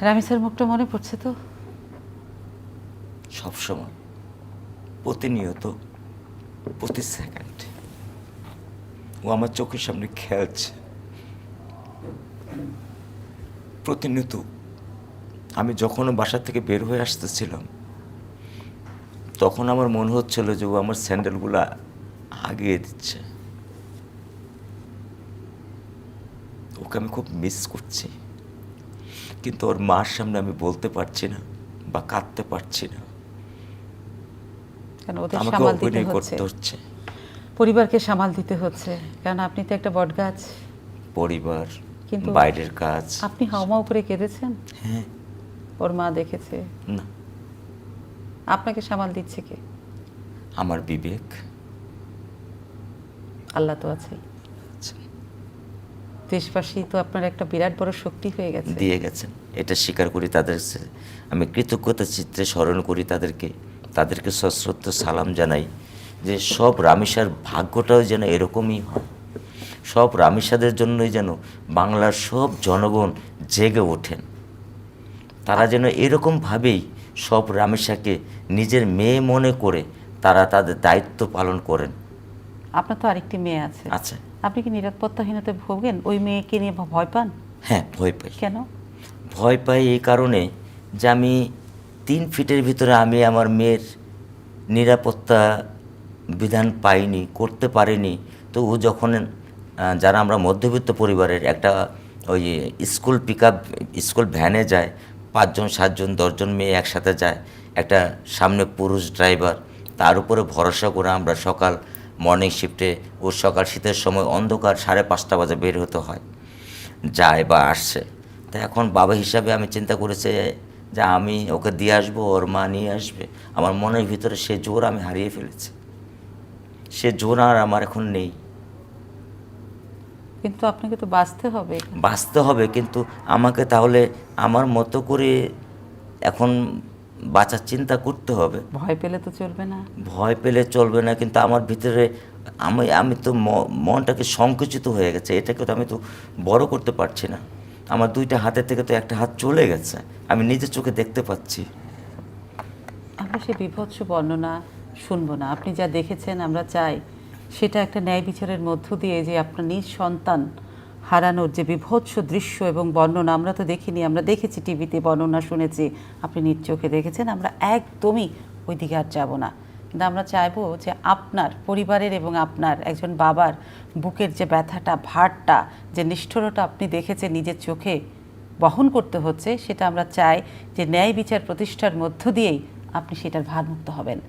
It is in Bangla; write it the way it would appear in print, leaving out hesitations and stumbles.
রামিসার মুখটা মনে পড়ছে তো? সবসময়, প্রতিনিয়ত, প্রতি সেকেন্ডে ও আমার চোখের সামনে খেলছে। প্রতিনিয়ত আমি যখন বাসা থেকে বের হয়ে আসতেছিলাম তখন আমার মনে হচ্ছিল যে ও আমার স্যান্ডেলগুলো আগিয়ে দিচ্ছে। ওকে আমি খুব মিস করছি, কিন্তু ওর মার সামনে আমি বলতে পারছি না বা কাঁদতে পারছি না। কারণ ওদের আমাকে সামাল দিতে অভিনয় হচ্ছে, করতে হচ্ছে। পরিবারকে সামাল দিতে হচ্ছে, কারণ আপনি তো একটা বটগাছ। পরিবার, কিন্তু বাইরের কাজ। আপনি হাওমা উপরে কেঁদেছেন? হ্যাঁ। ওর মা দেখেছে। না, আপনাকে সামাল দিচ্ছে কে? আমার বিবেক। আল্লাহ তো আছেই। দেশবাসী তো আপনার একটা বিরাট বড় শক্তি হয়ে গেছে, দিয়ে গেছেন, এটা স্বীকার করি। তাদের আমি কৃতজ্ঞতা চিত্রে স্মরণ করি তাদেরকে সশ্রদ্ধ সালাম জানাই যে সব রামিসার ভাগ্যটাও যেন এরকমই হয়। সব রামিসাদের জন্যই যেন বাংলার সব জনগণ জেগে ওঠেন। তারা যেন এরকমভাবেই সব রামিসাকে নিজের মেয়ে মনে করে তারা তাদের দায়িত্ব পালন করেন। আপনার তো আরেকটি মেয়ে আছে। আচ্ছা। আপনি কি নিরাপত্তাহীনতায় ভোগেন? ওই মেয়েকে নিয়ে ভয় পান? হ্যাঁ, ভয় পাই। কেন? ভয় পাই এই কারণে যে আমি 3 ফিটের ভিতরে আমি আমার মেয়ের নিরাপত্তা বিধান পাইনি, করতে পারিনি। তো ও যখন যারা আমরা মধ্যবিত্ত পরিবারের একটা ওই স্কুল স্কুল ভ্যানে যায়, 5 জন 7 জন 10 জন মেয়ে একসাথে যায়, একটা সামনে পুরুষ ড্রাইভার, তার উপরে ভরসা করে আমরা সকাল মর্নিং শিফটে ও সকাল শীতের সময় অন্ধকার 5:30 বাজে বের হতে হয়, যায় বা আসছে। তা এখন বাবা হিসাবে আমি চিন্তা করেছি যে আমি ওকে দিয়ে আসবো, ওর মা নিয়ে আসবে। আমার মনের ভিতরে সে জোর আমি হারিয়ে ফেলেছি, সে জোর আর আমার এখন নেই। কিন্তু আপনাকে তো বাঁচতে হবে। বাঁচতে হবে, কিন্তু আমাকে তাহলে আমার মতো করে এখন বাঁচার চিন্তা করতে হবে। ভয় পেলে তো চলবে না। ভয় পেলে চলবে না, কিন্তু আমার ভিতরে আমি আমি তো মনটাকে সংকুচিত হয়ে গেছে। এটাকে তো আমি তো বড় করতে পারছি না। আমার 2টা হাতের থেকে তো একটা হাত চলে গেছে, আমি নিজের চোখে দেখতে পাচ্ছি। আমরা সে বিভৎস বর্ণনা শুনবো না। আপনি যা দেখেছেন আমরা চাই সেটা একটা ন্যায় বিচারের মধ্য দিয়ে যে আপনার নিজ সন্তান হারানোর যে বিভৎস দৃশ্য এবং বর্ণনা আমরা তো দেখিনি, আমরা দেখেছি টিভিতে বর্ণনা শুনেছি, আপনি নিজ চোখে দেখেছেন। আমরা একদমই ওই দিকে আর যাব না, কিন্তু আমরা চাইবো যে আপনার পরিবারের এবং আপনার একজন বাবার বুকের যে ব্যথাটা, ভারটা, যে নিষ্ঠুরতা আপনি দেখেছেন নিজের চোখে বহন করতে হচ্ছে, সেটা আমরা চাই যে ন্যায় বিচার প্রতিষ্ঠার মধ্য দিয়েই আপনি সেটার ভারমুক্ত হবেন।